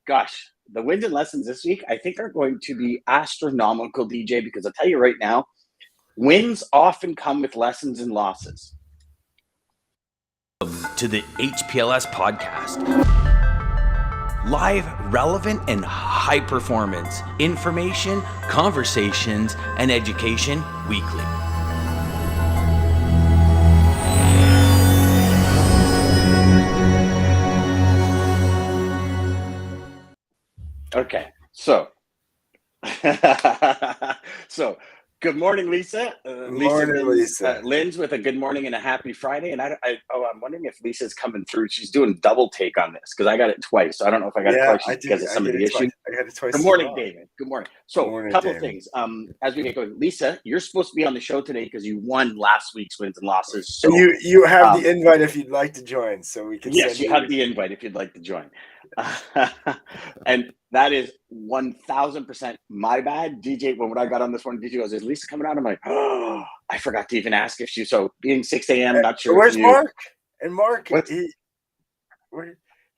gosh, the wins and lessons this week, I think, are going to be astronomical, DJ, because I'll tell you right now, wins often come with lessons and losses. To the HPLS podcast. Live, relevant, and high performance information, conversations, and education weekly. Okay, so good morning, Lisa. Lisa. Lynn's with a good morning and a happy Friday. And I'm wondering if Lisa's coming through. She's doing double take on this because I got it twice. So I don't know if I got it twice because of some of the issues. I got it twice. Good morning, David. Good morning. So a couple of things. As we get going, Lisa, you're supposed to be on the show today because you won last week's wins and losses. So you have the invite if you'd like to join, so we can. Yes, you have the invite if you'd like to join. And that is 1,000% my bad. DJ, when I got on this one, DJ goes, "Is Lisa coming out?" I'm like, "Oh, I forgot to even ask if she." So being 6 a.m., not sure. Where's Mark? And Mark,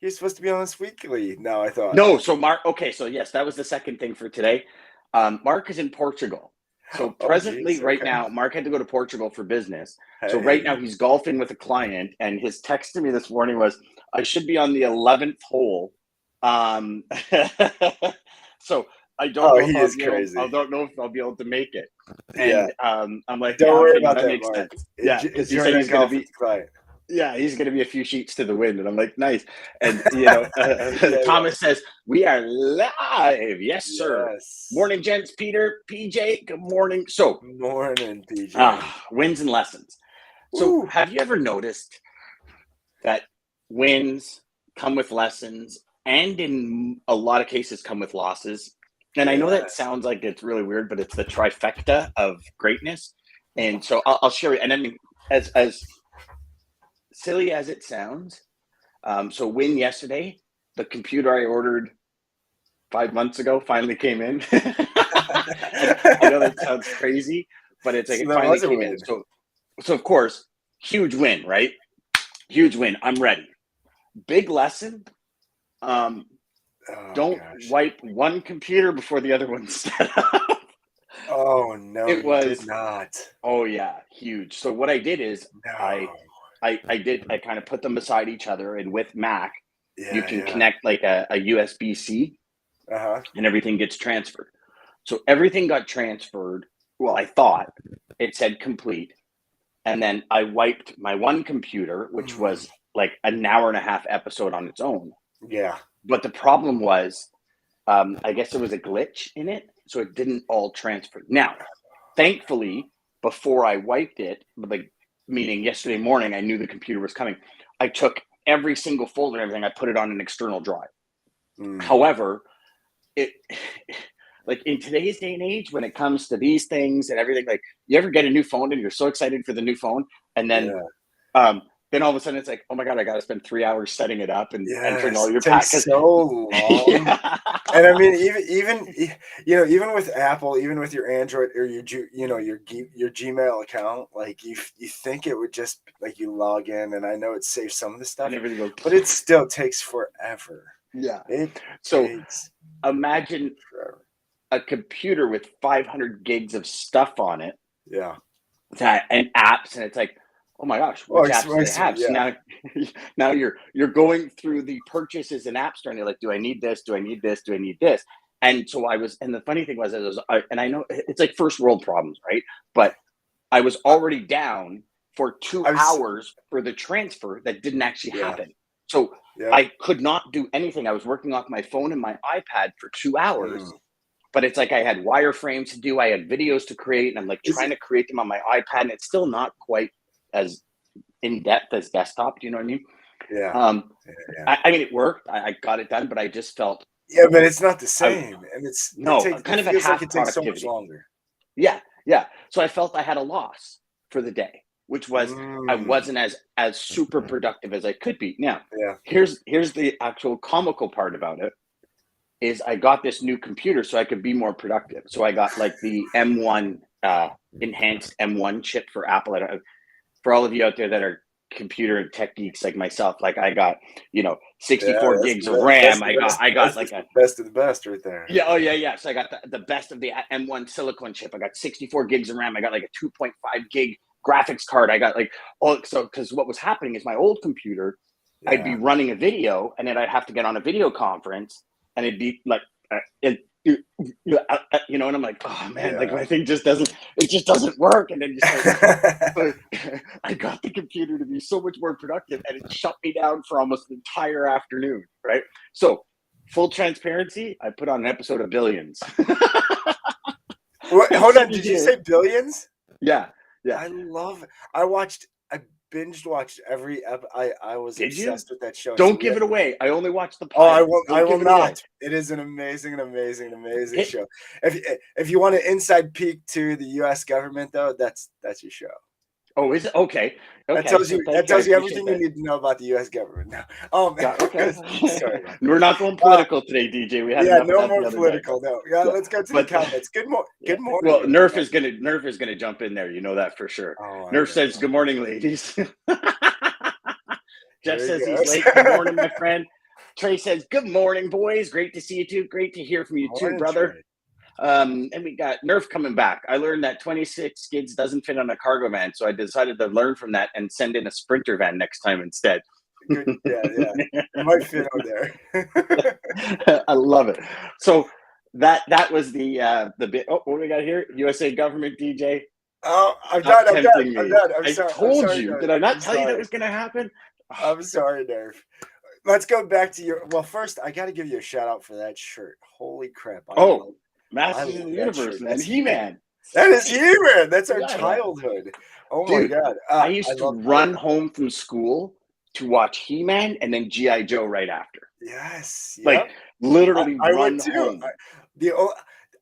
he's supposed to be on this weekly. Now I thought. No, so Mark. Okay, so yes, that was the second thing for today. Mark is in Portugal. So presently, right now, Mark had to go to Portugal for business. Hey. So right now he's golfing with a client, and his text to me this morning was, "I should be on the 11th hole." So I don't know if I don't know if I'll be able to make it. And I'm like, don't worry about that, makes Mark. sense. Yeah, because he said he's going to be client. Yeah, he's going to be a few sheets to the wind, and I'm like, nice. And Thomas says we are live. Yes, sir. Yes. Morning, gents. Peter, PJ. Good morning. So, good morning, PJ. Wins and lessons. So, have you ever noticed that wins come with lessons, and in a lot of cases come with losses? And I know that sounds like it's really weird, but it's the trifecta of greatness. And so I'll share it. And I mean, as silly as it sounds, so win yesterday, the computer I ordered 5 months ago finally came in. I know that sounds crazy, but it's like it finally came in. So of course, huge win, right? Huge win. I'm ready. Big lesson. Don't wipe one computer before the other one's set up. Oh no, it was not. Oh yeah, huge. So what I did is I kind of put them beside each other, and with Mac, you can connect like a USB-C, and everything gets transferred. So everything got transferred. Well, I thought it said complete, and then I wiped my one computer, which was like an hour and a half episode on its own. Yeah. But the problem was, I guess there was a glitch in it, so it didn't all transfer. Now, thankfully, before I wiped it, like meaning yesterday morning, I knew the computer was coming. I took every single folder and everything. I put it on an external drive. However, it like in today's day and age, when it comes to these things and everything, like you ever get a new phone and you're so excited for the new phone, and then then all of a sudden it's like, oh my God, I got to spend 3 hours setting it up and entering all your packets. So long. And I mean, even with Apple, even with your Android or your Gmail account, like you think it would just like you log in, and I know it saves some of the stuff, but it still takes forever. Yeah. Imagine a computer with 500 gigs of stuff on it. Yeah. And apps, and it's like, oh my gosh, what apps do they have? So now you're going through the purchases in App Store, and you're like, do I need this? Do I need this? Do I need this? And so and the funny thing was, and I know it's like first world problems, right? But I was already down for 2 hours for the transfer that didn't actually happen. So I could not do anything. I was working off my phone and my iPad for 2 hours. But it's like I had wireframes to do, I had videos to create, and I'm like trying to create them on my iPad, and it's still not quite as in depth as desktop. Do you know what I mean? Yeah. I mean, it worked. I got it done, but I just felt. Yeah, but it's not the same, and kind of a half it takes so much longer. Yeah. So I felt I had a loss for the day, which was I wasn't as super productive as I could be. Now, here's the actual comical part about it. Is I got this new computer so I could be more productive. So I got like the M1 enhanced M1 chip for Apple. For all of you out there that are computer and tech geeks like myself, like I got, 64 Yeah, gigs of RAM. I got that's like a the best of the best right there. yeah, oh yeah. So I got the best of the M1 silicon chip. I got 64 gigs of RAM. I got like a 2.5 gig graphics card. I got like because what was happening is my old computer, I'd be Yeah. running a video and then I'd have to get on a video conference and it'd be like and I'm like, oh man, like Yeah. my thing just doesn't work. And then you start, but I got the computer to be so much more productive and it shut me down for almost an entire afternoon, right? So full transparency, I put on an episode of Billions. What, hold on, did you say Billions? Yeah. I binged watched every I was Did you? obsessed with that show. Don't give it away. I only watched the Oh, I pilot. won't. Don't I give will it away. not. It is an amazing show. If you want an inside peek to the U.S. government, though, that's your show. Oh, is it? Okay. That tells you everything you need to know about the U.S. government now. Okay. Sorry. We're not going political today, DJ. We had Yeah, enough of no that more the other political. day. No, yeah, let's go to the comments. Good morning. Well, Nerf is gonna jump in there. You know that for sure. Oh, Nerf says, "Good morning, ladies." Jeff says he he's late. Good morning, my friend. Trey says, "Good morning, boys. Great to see you too. Great to hear from you too, brother." Trey. And we got Nerf coming back. I learned that 26 kids doesn't fit on a cargo van, so I decided to learn from that and send in a Sprinter van next time instead. Good. Yeah. It might fit on there. I love it. So that was the bit. Oh, what do we got here? USA government DJ. Oh, I'm done. I'm done. I told you. Did I not tell you that was going to happen? I'm sorry, Nerf. Let's go back to your. Well, first, I got to give you a shout out for that shirt. Holy crap! Masters of the Universe, man. He-Man. That is He-Man. That's our childhood. Oh, dude, my God. I used to run home from school to watch He-Man and then G.I. Joe right after. Yes. Like, literally I run would too. home.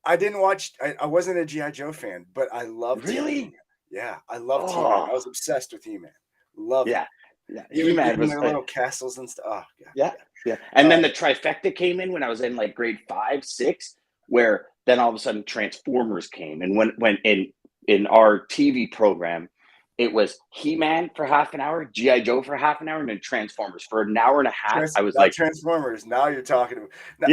I didn't watch. I wasn't a G.I. Joe fan, but I loved Really? He-Man. Yeah, I loved He-Man. I was obsessed with He-Man. Loved it. Yeah. He-Man was their little castles and stuff. Oh, God. Yeah. And then the trifecta came in when I was in like grade 5, 6, where then all of a sudden Transformers came. And when in our TV program, it was He-Man for half an hour, G.I. Joe for half an hour, and then Transformers for an hour and a half. I was like, Transformers. Now you're talking about. Now,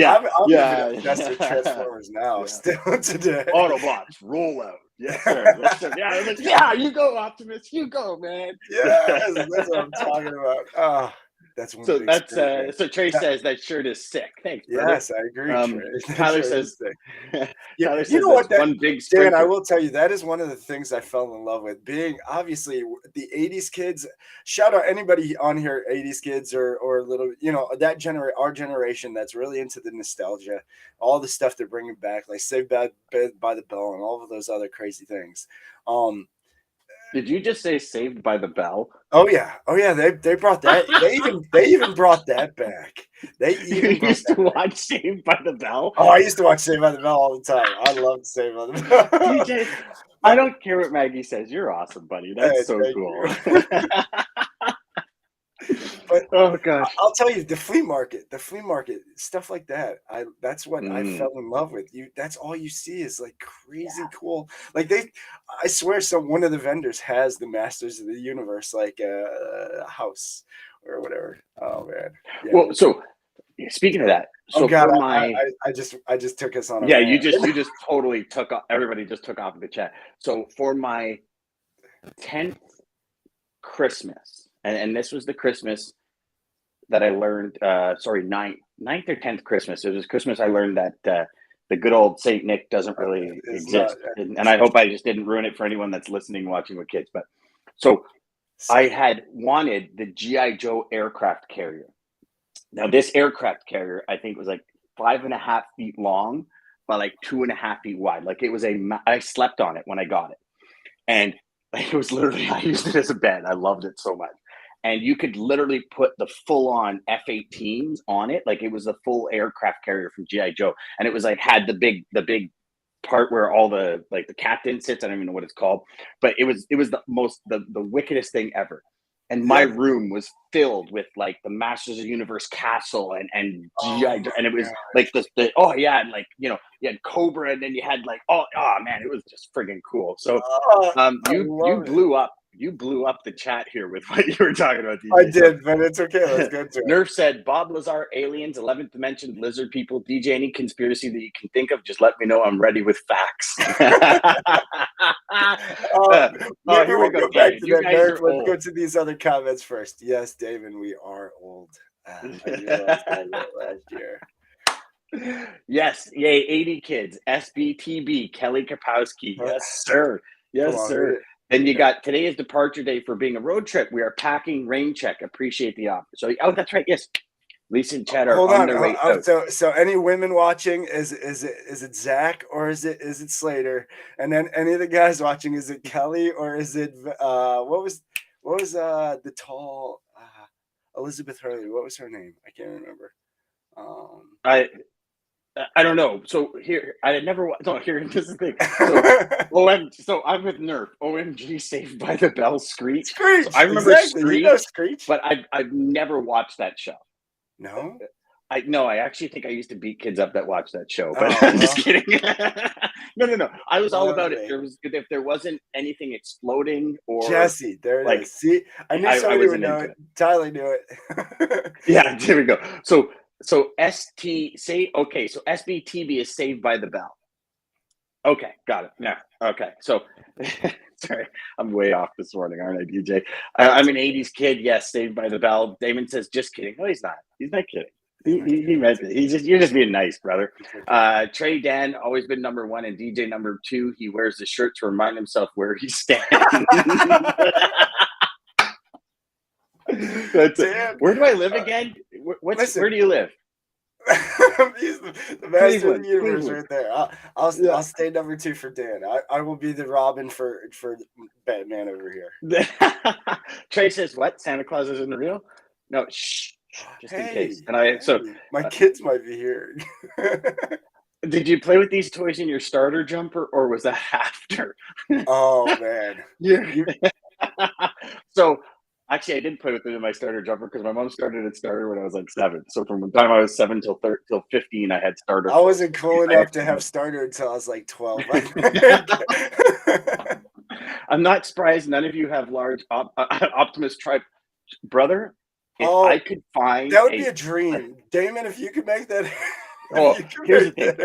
yeah, I'm obsessed with Transformers now, still today. Autobots, roll out. Yes, sir. Yes, sir. Yeah, I was like, yeah, you go, Optimus. You go, man. Yes, that's what I'm talking about. Oh, that's one. So Trey says that shirt is sick. Thanks, brother. Yes, I agree. Tyler says, Tyler says what? One big Sprinter. Dan, I will tell you that is one of the things I fell in love with. Being obviously the '80s kids. Shout out anybody on here, '80s kids or little, that our generation that's really into the nostalgia, all the stuff they're bringing back, like Saved by the Bell and all of those other crazy things. Did you just say Saved by the Bell? Oh yeah. They brought that. They even brought that back. You used to watch Saved by the Bell? Oh, I used to watch Saved by the Bell all the time. I loved Saved by the Bell. DJ, I don't care what Maggie says. You're awesome, buddy. That's so cool. But oh gosh, I'll tell you, the flea market, stuff like that. That's what I fell in love with. That's all you see is like crazy cool. Like I swear, one of the vendors has the Masters of the Universe, like house or whatever. Oh man. Yeah. Well, so speaking of that, so God, for my, I just took us on. You just totally took off. Everybody just took off of the chat. So for my 10th Christmas. And this was the Christmas that I learned, 9th or 10th Christmas. It was Christmas I learned that the good old Saint Nick doesn't really exist. And I hope I just didn't ruin it for anyone that's listening, watching with kids. But so I had wanted the G.I. Joe aircraft carrier. Now, this aircraft carrier, I think, was like 5.5 feet long by like 2.5 feet wide. Like it was I slept on it when I got it. And it was literally, I used it as a bed. I loved it so much. And you could literally put the full-on F-18s on it, like it was a full aircraft carrier from G.I. Joe, and it was like had the big part where all the captain sits. I don't even know what it's called, but it was the wickedest thing ever. And my room was filled with like the Masters of the Universe castle and G.I. Joe, and it was like and like you had Cobra, and then you had like man, it was just friggin' cool. So you blew up you blew up the chat here with what you were talking about, DJ. I did, but it's okay. Let's go to it. Nerf said, Bob Lazar, aliens, 11th dimension, lizard people, DJ, any conspiracy that you can think of, just let me know. I'm ready with facts. Maybe here we'll we go go, back David. to You that guys Nerf. are Let's old. go to these other comments first. Yes, David, we are old. I realized that last year. Yes, yay, 80 kids. SBTB, Kelly Kapowski. Yes, sir. Yes, Come on, sir. read it. Then you got today is departure day for being a road trip. We are packing rain check. Appreciate the offer. So, that's right. Yes, Lisa and Chad are Hold on their way out. So any women watching, is it Zach or is it Slater? And then any of the guys watching, is it Kelly or is it what was the tall Elizabeth Hurley? What was her name? I can't remember. I don't know. So here, I had never. No, here. This is the thing. So I'm with Nerf. OMG, Saved by the Bell, Screech. Screech. So I remember exactly. Screech, You know Screech, but I've never watched that show. No. I actually think I used to beat kids up that watched that show, but I'm just kidding. No. I was all about it. If there wasn't anything exploding or Jesse, there it is. See, I knew somebody would know it. Tyler knew it. Yeah, there we go. So SBTB is Saved by the Bell. Okay, got it. Yeah. Okay. So sorry, I'm way off this morning, aren't I, DJ? I'm an 80s kid. Yes, Saved by the Bell. Damon says, just kidding. No, he's not. He's not kidding. He meant it. You're just being nice, brother. Trey Dan, always been number one, and DJ number two. He wears the shirt to remind himself where he stands. Where do I live again? Where do you live? He's the master of the universe right there. I'll stay number two for Dan. I will be the Robin for Batman over here. Trey says, "What? Santa Claus isn't real?" No, shh. Just in case. And my kids might be here. Did you play with these toys in your starter jumper, or was that after? Oh man, So. Actually, I did play with it in my starter jumper because my mom started it starter when I was like 7. So from the time I was 7 till 15, I had starter. I wasn't cool enough to have starter until I was like 12. I'm not surprised none of you have large Optimus Tribe, brother. If I could find that would be a dream, Damon. If you could make that. Well, here's the thing.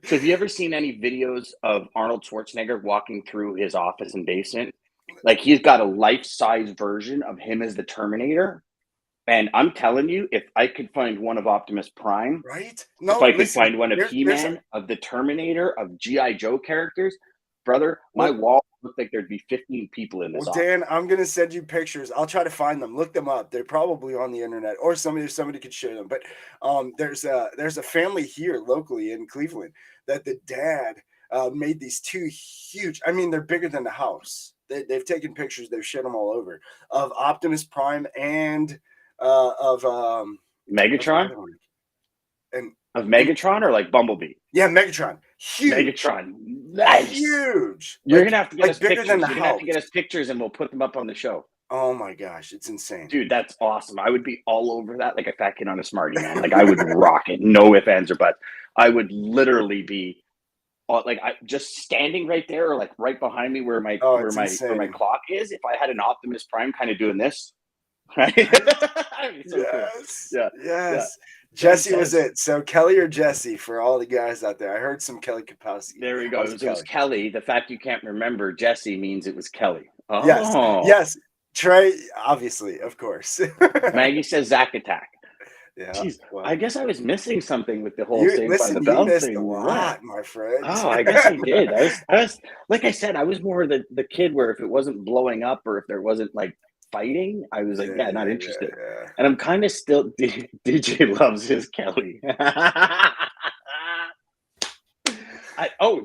So have you ever seen any videos of Arnold Schwarzenegger walking through his office and basement? Like, he's got a life-size version of him as the Terminator. And I'm telling you, if I could find one of Optimus Prime, right? No, if I could find one of He-Man, of the Terminator, of G.I. Joe characters, brother, my wall looked like there'd be 15 people in this office. Dan, I'm going to send you pictures. I'll try to find them. Look them up. They're probably on the internet, or somebody could share them. But there's a family here locally in Cleveland that the dad made these two huge, I mean, they're bigger than the house. They've taken pictures. They've shared them all over of Optimus Prime and of Megatron. Of Megatron or like Bumblebee? Yeah, Megatron. Huge. Megatron. Nice. Huge. You're gonna have to get us bigger pictures. Than the You're gonna have to get us pictures, and we'll put them up on the show. Oh my gosh, it's insane, dude. That's awesome. I would be all over that, like a fat kid on a Smartie, man. Like I would rock it. No ifs, ands, or buts. I would literally be. Like I just standing right there, or like right behind me, where my clock is. If I had an Optimus Prime, kind of doing this, right? So yes, cool. yes. Yeah. Jesse was it. So Kelly or Jesse for all the guys out there. I heard some Kelly Kapowski. There we go. It was Kelly. The fact you can't remember Jesse means it was Kelly. Oh. Yes. Trey, obviously, of course. Maggie says Zack Attack. Yeah, jeez, well, I guess I was missing something with the whole Saved by the Bell thing. A lot, my friend. Oh, I guess I did. I was like I said, I was more the kid where if it wasn't blowing up or if there wasn't like fighting, I was like, not interested. Yeah. And I'm kind of still DJ loves his Kelly.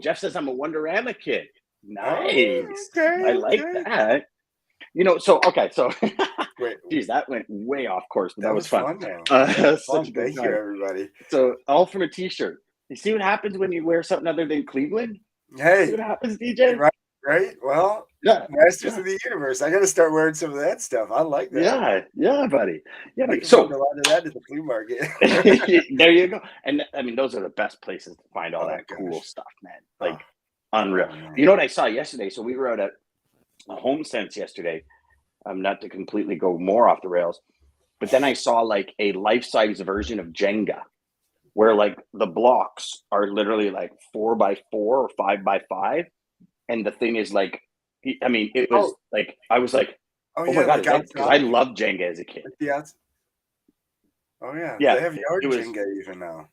Jeff says I'm a Wonderama kid. Nice. Okay, I like that. You know, so geez, that went way off course, but that was fun. Thank you, everybody. So, all from a T-shirt. You see what happens when you wear something other than Cleveland? Hey, see what happens, DJ? Right. Well, Masters of the Universe. I got to start wearing some of that stuff. I like that. Yeah, buddy. Yeah, buddy. So a lot of that at the flea market. There you go. And I mean, those are the best places to find all that cool stuff, man. Like unreal. You know what I saw yesterday? So we were out at a home sense yesterday. Not to completely go more off the rails, but then I saw like a life-size version of Jenga, where like the blocks are literally like 4x4 or 5x5, and the thing is like, I mean, it was like I was like, Oh oh yeah, my god, like because I outside. loved Jenga as a kid. Like the outs. Oh yeah, Yeah, they have yard it was. Jenga even now.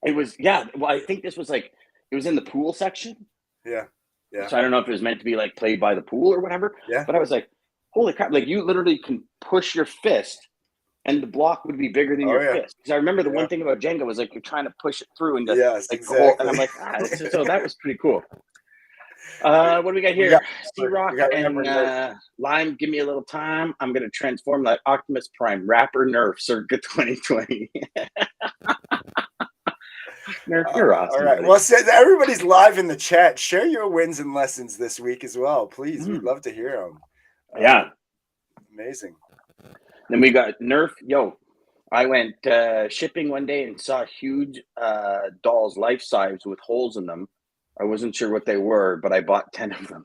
It was yeah. Well, I think this was like it was in the pool section, Yeah, yeah, so I don't know if it was meant to be like played by the pool or whatever. yeah. But I was like, holy crap! Like you literally can push your fist, and the block would be bigger than Oh your yeah, fist. Because I remember the yeah. one thing about Jenga was like you're trying to push it through into Yes, like the hole, and exactly. I'm like, so that was pretty cool. What do we got here? C-Rock we got and remember Nerf. Lime, give me a little time. I'm going to transform like Optimus Prime, Rapper Nerf, circa 2020. Nerf, you're awesome. All right. Buddy. Well, everybody's live in the chat. Share your wins and lessons this week as well, please. We'd love to hear them. Yeah. Amazing. Then we got Nerf. Yo, I went shipping one day and saw huge dolls, life size, with holes in them. I wasn't sure what they were, but I bought 10 of them.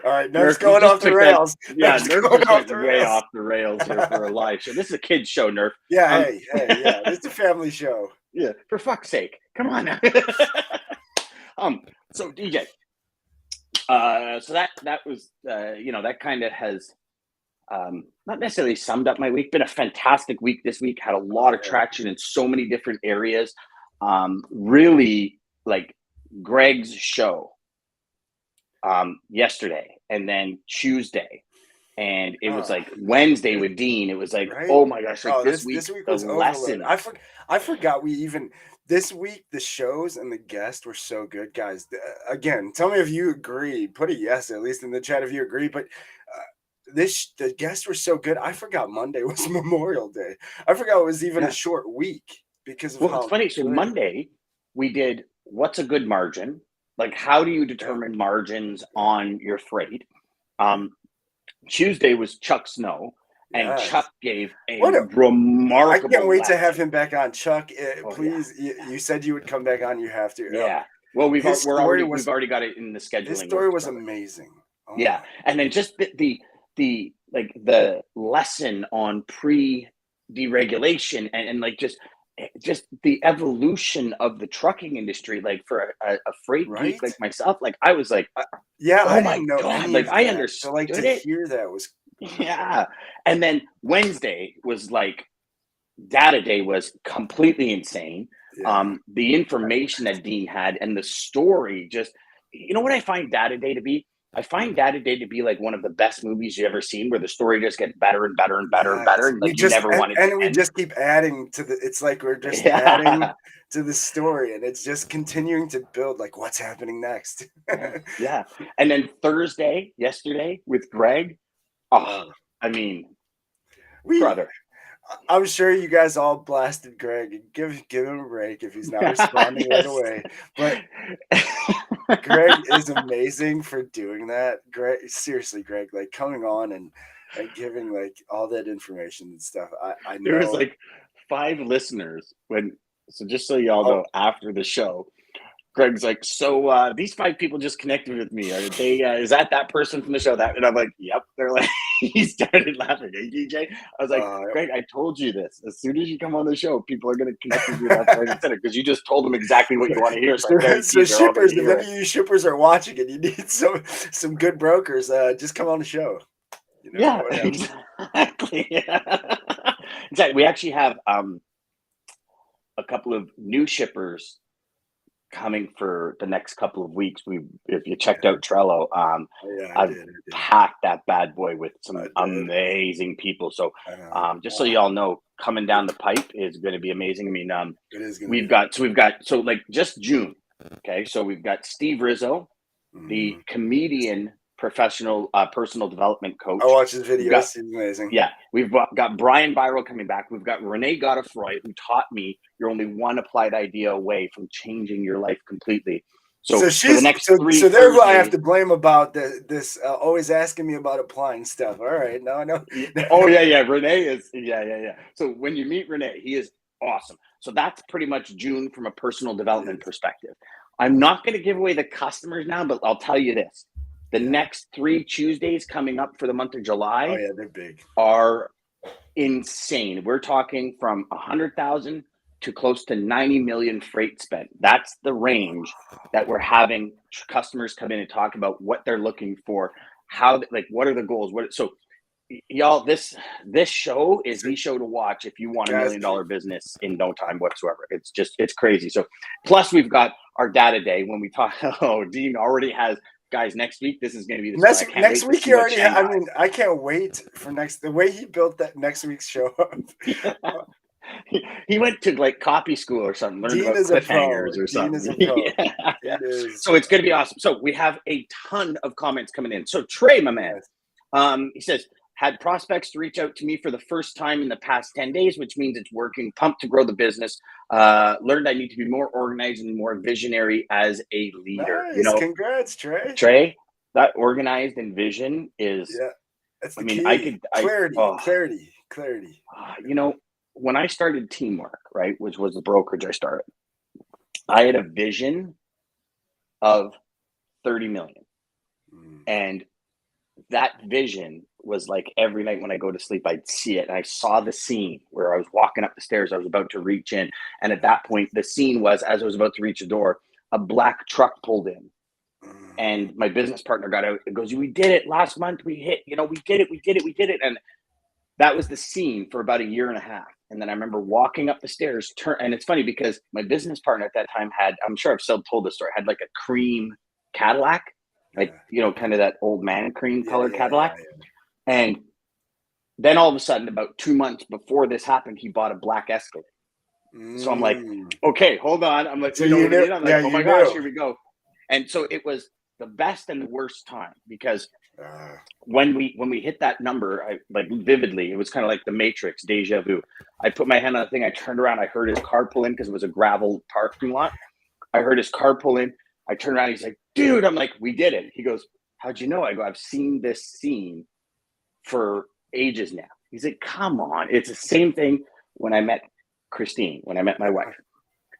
All right, Nerf's going off the rails. Nerf just went way off the rails here for a live show. This is a kid's show, Nerf. Yeah, yeah. It's a family show. Yeah, for fuck's sake, come on now. So DJ, so that was that kind of has not necessarily summed up my week. Been a fantastic week this week. Had a lot of traction in so many different areas. Really like Greg's show yesterday, and then Tuesday, and it was like Wednesday with Dean. It was like, right? Oh my gosh, like this week was the lesson. I forgot we even this week the shows and the guests were so good, guys. Again, tell me if you agree. Put a yes at least in the chat if you agree. But the guests were so good. I forgot Monday was Memorial Day. I forgot it was even a short week because of how it's funny. So Monday we did what's a good margin? Like how do you determine margins on your freight? Tuesday was Chuck Snow. And Chuck gave a remarkable. I can't wait to have him back on. Chuck, please. Yeah. You said you would come back on. You have to. Yeah. Well, we've already got it in the scheduling. His story was amazing. Oh yeah, and then just the lesson on pre-deregulation and like just the evolution of the trucking industry, like for a freight geek like myself, like I was like, I didn't know God, like I understood so like to hear that was. Yeah. And then Wednesday was like data day was completely insane. Yeah. The information that Dean had and the story just, you know what I find data day to be? I find data day to be like one of the best movies you've ever seen where the story just gets better and better and better and better. And like you never want it to end. We just keep adding to it's like we're just adding to the story and it's just continuing to build like what's happening next. Yeah. And then yesterday with Greg, I mean, brother. I'm sure you guys all blasted Greg and give him a break if he's not responding right away. But Greg is amazing for doing that. Greg, seriously, Greg, like coming on and giving like all that information and stuff. I know there was like 5 listeners so just so y'all know, after the show, Greg's like, so these 5 people just connected with me. Are they? Is that person from the show? That, and I'm like, yep. They're like, he started laughing. Hey, DJ, I was like, Greg, I told you this. As soon as you come on the show, people are going to connect with you left, right, and center because you just told them exactly what you want to hear. So shippers, if any of you shippers are watching and you need some good brokers, just come on the show. You know, exactly. Exactly. We actually have a couple of new shippers coming for the next couple of weeks. If you checked out Trello, I've packed that bad boy with some amazing people. So just so y'all know, coming down the pipe is going to be amazing. I mean, we've got like just June. Okay. So we've got Steve Rizzo, the comedian, professional personal development coach. I watch his videos. He's amazing. Yeah. We've got Brian Byro coming back. We've got Renee Godefroy, who taught me you're only one applied idea away from changing your life completely. So she's the next 3 so they're who I have to blame about this always asking me about applying stuff. All right. No, I know. Oh yeah. Renee is yeah. So when you meet Renee, he is awesome. So that's pretty much June from a personal development perspective. I'm not going to give away the customers now, but I'll tell you this. The next 3 Tuesdays coming up for the month of July Oh yeah, they're big. are insane. We're talking from 100,000 to close to 90 million freight spent. That's the range that we're having customers come in and talk about what they're looking for, how, like, what are the goals? So y'all, this show is the show to watch if you want a $1 million business in no time whatsoever. It's crazy. So plus we've got our data day when we talk. Oh, Dean already has, guys, next week this is going to be the next week. He already. I mean, I can't wait for the way he built that next week's show. He went to like copy school or something, learned about cliffhangers or something. Yeah. So it's going to be awesome. So we have a ton of comments coming in. So Trey, my man, he says, had prospects to reach out to me for the first time in the past 10 days, which means it's working. Pumped to grow the business. Learned I need to be more organized and more visionary as a leader. Nice. You know, congrats, Trey. Trey, that organized and vision is. Yeah, that's the key. Clarity. You know, when I started Teamwork, right, which was the brokerage I started, I had a vision of 30 million, and that vision was like every night when I go to sleep, I'd see it. And I saw the scene where I was walking up the stairs. I was about to reach in. And at that point, the scene was, as I was about to reach the door, a black truck pulled in. And my business partner got out and goes, we did it last month. We hit, we did it. And that was the scene for about 1.5 years. And then I remember walking up the stairs, and it's funny because my business partner at that time had, I'm sure I've still told this story, had like a cream Cadillac, like, kind of that old man cream colored Cadillac. And then all of a sudden, about 2 months before this happened, he bought a black Escalade. So I'm like, okay, hold on. I'm like, so I'm like, oh my gosh, here we go. And so it was the best and the worst time because when we hit that number, I like vividly, it was kind of like the Matrix, deja vu. I put my hand on the thing. I turned around. I heard his car pull in because it was a gravel parking lot. I heard his car pull in. I turned around. He's like, dude, I'm like, we did it. He goes, how'd you know? I go, I've seen this scene for ages now. He's like, come on. It's the same thing when I met Christine, when I met my wife.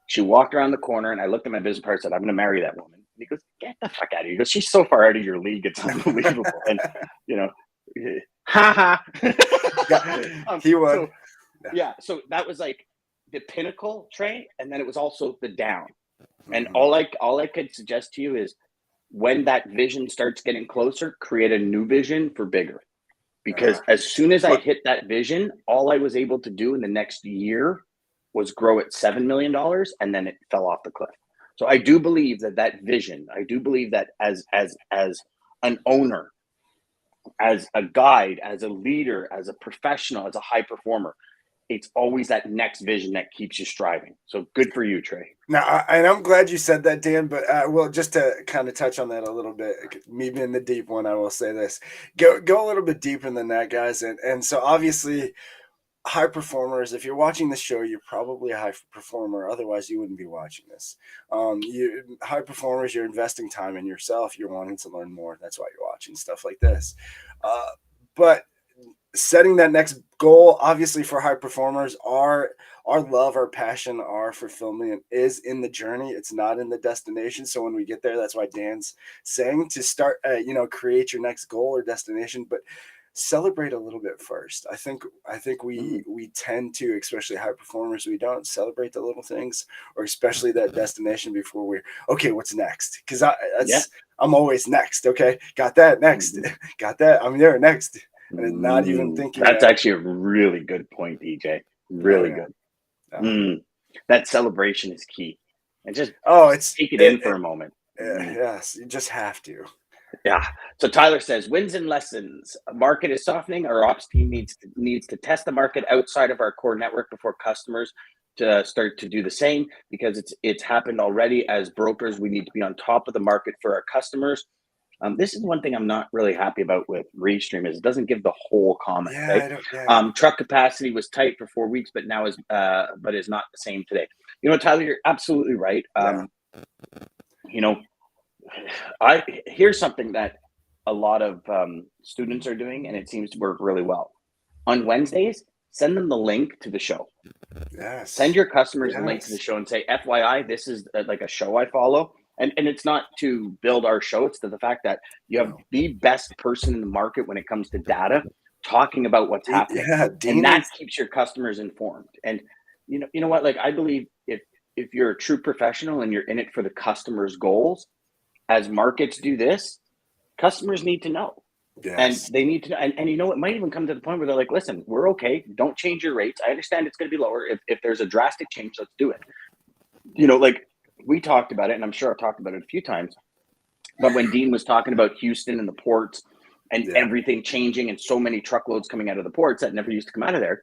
She walked around the corner and I looked at my business partner and said, I'm going to marry that woman. And he goes, get the fuck out of here. He goes, she's so far out of your league. It's unbelievable. And, he was. So that was like the pinnacle, Trey. And then it was also the down. And all I could suggest to you is when that vision starts getting closer, create a new vision for bigger. Because as soon as I hit that vision, all I was able to do in the next year was grow at $7 million, and then it fell off the cliff. So I do believe that vision, I do believe that as an owner, as a guide, as a leader, as a professional, as a high performer, it's always that next vision that keeps you striving. So good for you, Trey. Now, and I'm glad you said that, Dan, but well, just to kind of touch on that a little bit, me being the deep one, I will say this, go a little bit deeper than that, guys. And so obviously high performers, if you're watching this show, you're probably a high performer. Otherwise you wouldn't be watching this. High performers, you're investing time in yourself. You're wanting to learn more. That's why you're watching stuff like this. But setting that next goal, obviously for high performers, our love, our passion, our fulfillment is in the journey. It's not in the destination. So when we get there, that's why Dan's saying to start, create your next goal or destination, but celebrate a little bit first. I think we tend to, especially high performers, we don't celebrate the little things, or especially that destination before we're okay. What's next? Because I'm always next. Okay, got that next. Got that. I'm there next. And not even thinking. That's actually a really good point, DJ. Really good. That celebration is key. And just take it in for a moment. Yes, you just have to. Yeah. So Tyler says, wins and lessons. Market is softening. Our ops team needs to test the market outside of our core network before customers to start to do the same, because it's happened already. As brokers, we need to be on top of the market for our customers. This is one thing I'm not really happy about with Restream is it doesn't give the whole comment. Right? Truck capacity was tight for 4 weeks, but now is not the same today. Tyler, you're absolutely right. Here's something that a lot of students are doing, and it seems to work really well. On Wednesdays, send them the link to the show. Yes. Send your customers a link to the show and say, FYI, this is like a show I follow. And it's not to build our show. It's to the fact that you have the best person in the market when it comes to data talking about what's happening. Yeah, And that keeps your customers informed. And you know what? Like, I believe if you're a true professional and you're in it for the customer's goals, as markets do this, customers need to know. Yes. And they need to know. And you know, it might even come to the point where they're like, listen, we're okay. Don't change your rates. I understand it's going to be lower. If there's a drastic change, let's do it. You know, like we talked about it, and I'm sure I've talked about it a few times, but when Dean was talking about Houston and the ports and everything changing and so many truckloads coming out of the ports that never used to come out of there,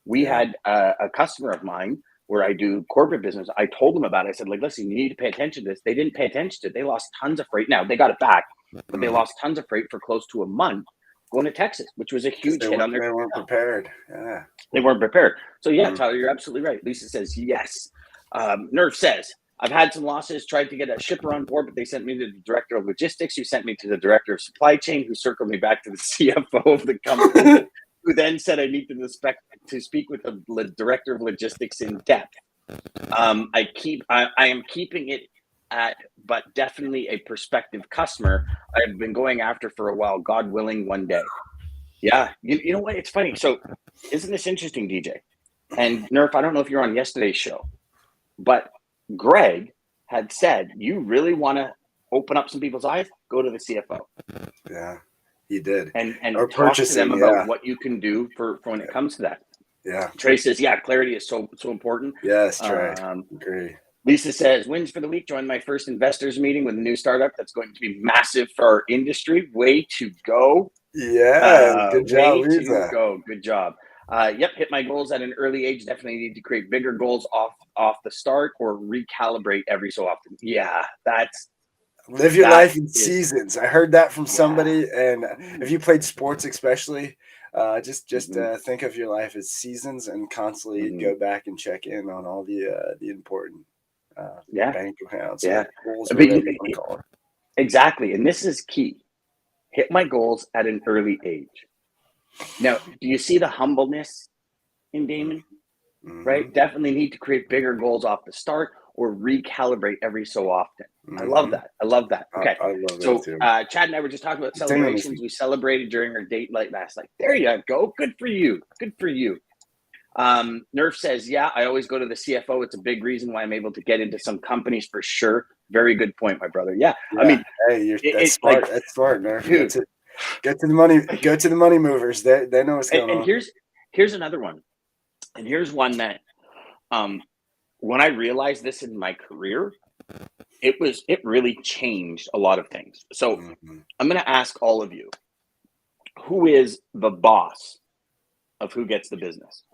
we had a customer of mine where I do corporate business. I told them about it. I said, like, listen, you need to pay attention to this. They didn't pay attention to it. They lost tons of freight. Now they got it back, but they lost tons of freight for close to a month going to Texas, which was a huge hit on their. They weren't prepared. Yeah, they weren't prepared. So yeah, Tyler, you're absolutely right. Lisa says yes. Nerf says, I've had some losses, tried to get a shipper on board, but they sent me to the director of logistics, who sent me to the director of supply chain, who circled me back to the CFO of the company, who then said I need to speak with the director of logistics in depth. I am keeping it at, but definitely a prospective customer I've been going after for a while, God willing, one day. Yeah, you know what? It's funny. So isn't this interesting, DJ? And Nerf, I don't know if you're on yesterday's show, but Greg had said, you really want to open up some people's eyes? Go to the CFO. Yeah, he did. And talk to them about what you can do for when it comes to that. Yeah. Trey says, yeah, clarity is so important. Yes, Trey. Agree. Lisa says, wins for the week. Joined my first investors meeting with a new startup that's going to be massive for our industry. Way to go. Yeah, good job, way Lisa. to go. Good job. Yep, hit my goals at an early age. Definitely need to create bigger goals off the start or recalibrate every so often. Yeah, that's live your life in seasons. I heard that from somebody, and if you played sports, especially, just think of your life as seasons and constantly go back and check in on all the important bank accounts. Yeah, goals, whatever you want to call it. Exactly, and this is key. Hit my goals at an early age. Now, do you see the humbleness in Damon? Right? Definitely need to create bigger goals off the start or recalibrate every so often. I love that. Okay. I love so that too. Chad and I were just talking about celebrations. We celebrated during our date night last night. There you go. Good for you. Good for you. Nerf says, yeah, I always go to the CFO. It's a big reason why I'm able to get into some companies for sure. Very good point, my brother. Yeah. I mean, hey, that's smart. That's smart, Nerf. Dude, Get to the money. Go to the money movers. They know what's going on. And here's another one. And here's one that when I realized this in my career, it really changed a lot of things. So I'm going to ask all of you, who is the boss of who gets the business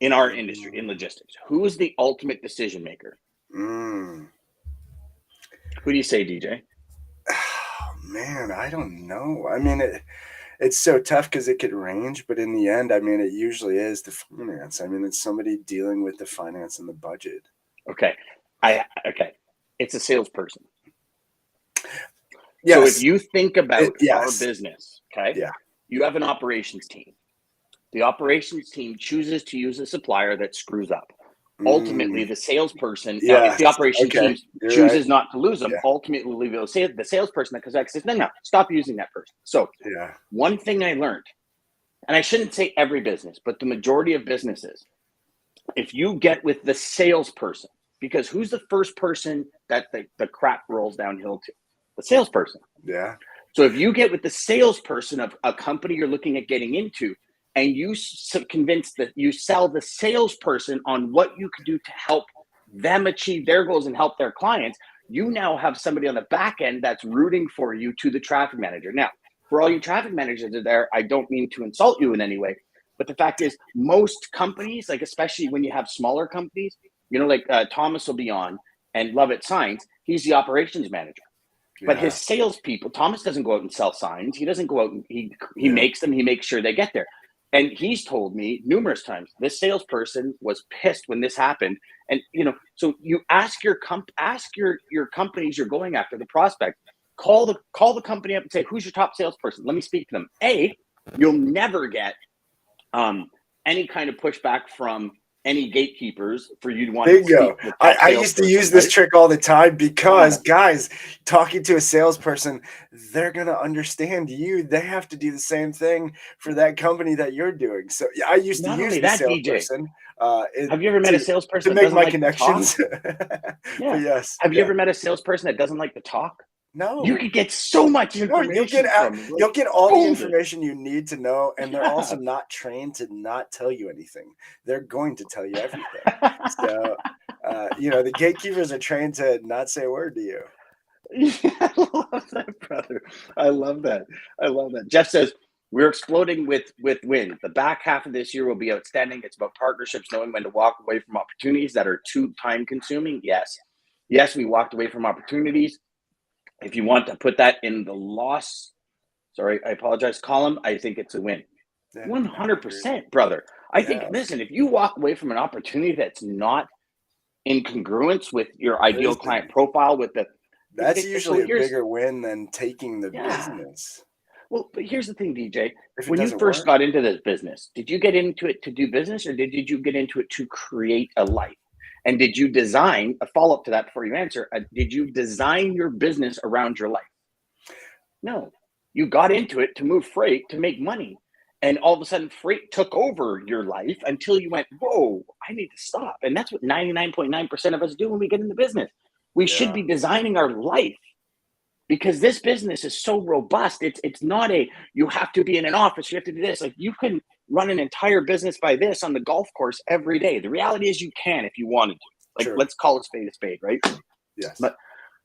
in our industry, in logistics? Who is the ultimate decision maker? Who do you say, DJ? Man, I don't know. I mean, it's so tough because it could range, but in the end, I mean, it usually is the finance. I mean, it's somebody dealing with the finance and the budget. Okay. It's a salesperson. Yes. So if you think about our business, you have an operations team. The operations team chooses to use a supplier that screws up. Ultimately, the salesperson, if the operations team chooses not to lose them, ultimately they'll say the salesperson that comes back says, no, stop using that person. So one thing I learned, and I shouldn't say every business, but the majority of businesses, if you get with the salesperson, because who's the first person that the crap rolls downhill to? The salesperson. Yeah. So if you get with the salesperson of a company you're looking at getting into, and you convince that you sell the salesperson on what you can do to help them achieve their goals and help their clients, you now have somebody on the back end that's rooting for you to the traffic manager. Now, for all you traffic managers are there, I don't mean to insult you in any way, but the fact is most companies, like especially when you have smaller companies, like Thomas will be on and Lovett Signs, he's the operations manager. But his salespeople, Thomas doesn't go out and sell signs. He doesn't go out and he makes them. He makes sure they get there. And he's told me numerous times, this salesperson was pissed when this happened. And, so you ask your companies you're going after, the prospect, call the company up and say, who's your top salesperson? Let me speak to them. You'll never get any kind of pushback from any gatekeepers for you to want Bingo. to speak with that I used to salesperson, use this right? trick all the time because, Yeah. guys, talking to a salesperson, they're going to understand you. They have to do the same thing for that company that you're doing. So yeah, I used to Not use only the that, DJ, salesperson have you ever met a to salesperson that make doesn't my like to talk? connections. But Yeah. yes, Have you yeah. ever met a salesperson that doesn't like to talk? You No, could get so much no, information from them. you'll get all the golden. information you need to know, and they're also Yeah. not trained to not tell you anything. They're going to tell you everything. So, the gatekeepers are trained to not say a word to you. Yeah, I love that, brother. I love that. I love that. Jeff says we're exploding with wins. The back half of this year will be outstanding. It's about partnerships, knowing when to walk away from opportunities that are too time consuming. Yes, we walked away from opportunities. If you want to put that in the loss, sorry, I apologize, column, I think it's a win. Yeah, 100%, brother. I think, listen, if you walk away from an opportunity that's not in congruence with your ideal client profile, with the that's so usually a here's- bigger win than taking the Yeah. business. Well, but here's the thing, DJ. If it When you doesn't first work, got into this business, did you get into it to do business, or did you get into it to create a life? And did you design a follow-up to that before you answer? Did you design your business around your life? No, you got into it to move freight to make money. And all of a sudden, freight took over your life until you went, whoa, I need to stop. And that's what 99.9% of us do when we get into business. We should be designing our life, because this business is so robust. It's not you have to be in an office, you have to do this. Like, you can run an entire business by this on the golf course every day. The reality is you can if you wanted to. Like, Sure. let's call a spade, right? Yes. But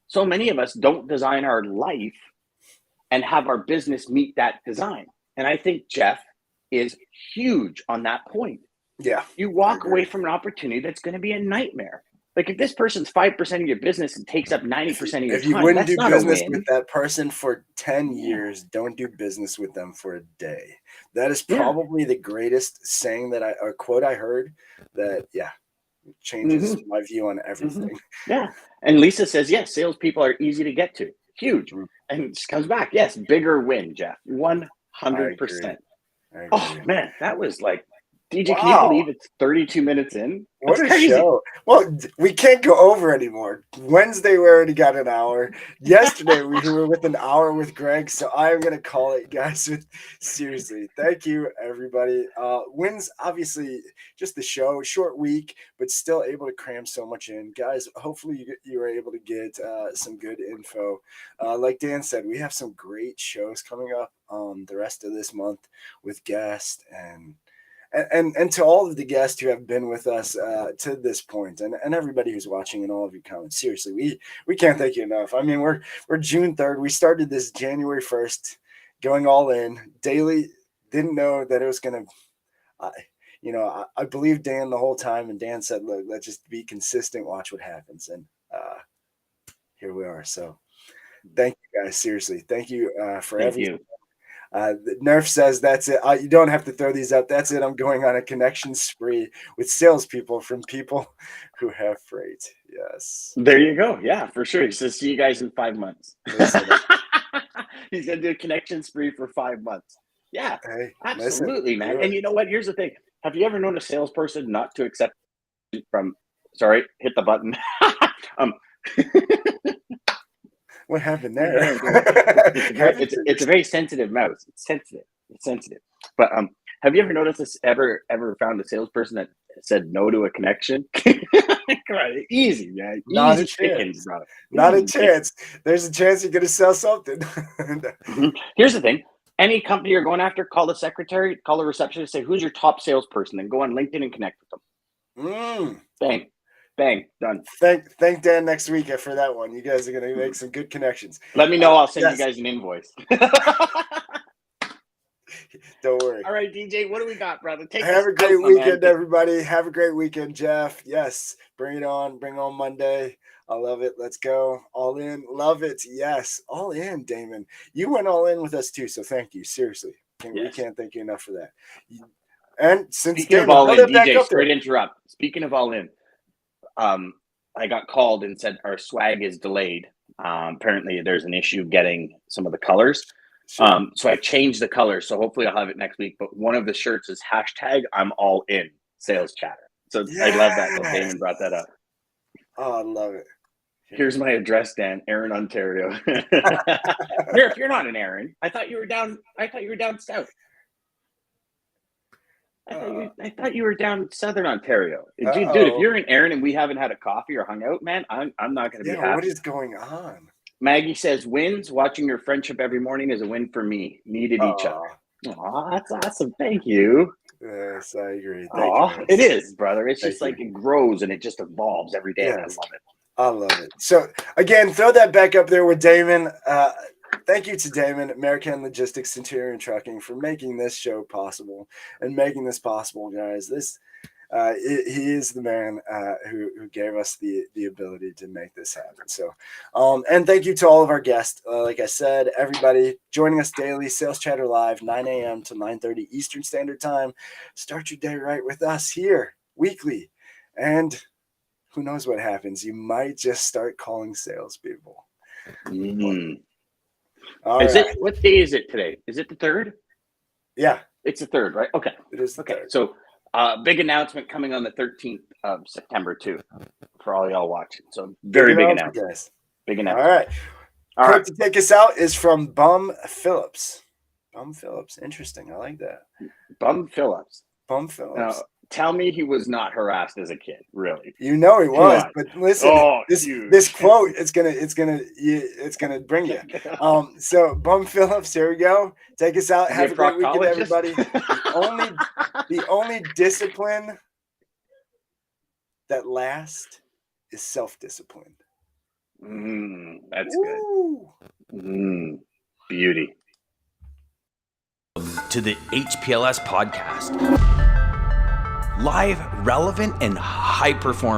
so many of us don't design our life and have our business meet that design. And I think Jeff is huge on that point. Yeah. You walk away from an opportunity that's going to be a nightmare. Like, if this person's 5% of your business and takes up 90% of your time, if you wouldn't that's do not business a win. with that person for 10 years, don't do business with them for a day. That is probably the greatest saying or quote I heard that, changes my view on everything. Yeah. And Lisa says, yes, salespeople are easy to get to. Huge. And it just comes back. Yes, bigger win, Jeff. 100%. I agree. Oh, man, that was like, DJ, can you believe it's 32 minutes in? What That's a crazy. show. Well, we can't go over anymore. Wednesday, we already got an hour. Yesterday, we were with an hour with Greg, so I'm going to call it, guys. Seriously, thank you, everybody. Wins, obviously, just the show. Short week, but still able to cram so much in. Guys, hopefully you were able to get some good info. Like Dan said, we have some great shows coming up the rest of this month with guests and to all of the guests who have been with us to this point, and everybody who's watching and all of your comments. Seriously, we can't thank you enough. I mean, we're June 3rd. We started this January 1st, going all in daily. Didn't know that it was going to, I believed Dan the whole time, and Dan said, look, let's just be consistent, watch what happens. And here we are. So thank you, guys. Seriously. Thank you for everything. Nerf says that's it. You don't have to throw these up. That's it. I'm going on a connection spree with salespeople from people who have freight. Yes. There you go. Yeah, for sure. He says, see you guys in 5 months. He's going to do a connection spree for 5 months. Yeah, hey, absolutely, man. And you know what? Here's the thing. Have you ever known a salesperson not to accept from, sorry, hit the button. What happened there? It's a very sensitive mouse. It's sensitive. But have you ever noticed this? Ever found a salesperson that said no to a connection? Come on, easy, man. Not Easy a chance. chickens, bro. Not a chance. There's a chance you're gonna sell something. Here's the thing. Any company you're going after, call the secretary, call the receptionist, say, who's your top salesperson? Then go on LinkedIn and connect with them. Bang, done. Thank Dan next week for that one. You guys are going to make some good connections. Let me know. I'll send you guys an invoice. Don't worry. All right, DJ, what do we got, brother? Have a great weekend, everybody. Have a great weekend, Jeff. Yes, bring it on. Bring on Monday. I love it. Let's go. All in. Love it. Yes, all in, Damon. You went all in with us too, so thank you. Seriously. We can't thank you enough for that. And since Speaking Damon, of all in, DJ, straight interrupt. Speaking of all in, I got called and said our swag is delayed. Apparently there's an issue getting some of the colors. Sure. So I changed the colors. So hopefully I'll have it next week. But one of the shirts is #I'm all in sales chatter. So I love that Damon brought that up. Oh, I love it. Here's my address, Dan. Erin, Ontario. If you're not an Erin, I thought you were down south. I thought you were down southern Ontario. Dude, if you're an Erin and we haven't had a coffee or hung out, man, I'm not going to be happy. What is going on? Maggie says, wins. Watching your friendship every morning is a win for me. Needed each other. Aw, that's awesome. Thank you. Yes, I agree. It is, brother. It's just like it grows and it just evolves every day. Yes. And I love it. I love it. So, again, throw that back up there with Damon. Thank you to Damon, American Logistics Centurion Trucking, for making this show possible and making this possible, guys. He is the man who gave us the ability to make this happen. So, and thank you to all of our guests. Like I said, everybody joining us daily, Sales Chatter Live, 9 a.m. to 9:30 Eastern Standard Time. Start your day right with us here weekly. And who knows what happens? You might just start calling salespeople. Mm-hmm. Right. What day is it today? Is it the 3rd? Yeah. It's the 3rd, right? Okay. It is the 3rd. So big announcement coming on the 13th of September too, for all y'all watching. So very big announcement. Guys. Big announcement. All right. To take us out is from Bum Phillips. Bum Phillips. Interesting. I like that. Bum Phillips. Now, tell me he was not harassed as a kid, really. You know he was, but listen, this quote it's gonna bring you. So Bum Phillips, here we go. Take us out. Have a great weekend, everybody. The only discipline that lasts is self-discipline. That's good. Beauty. To the HPLS podcast. Live, relevant, and high performance.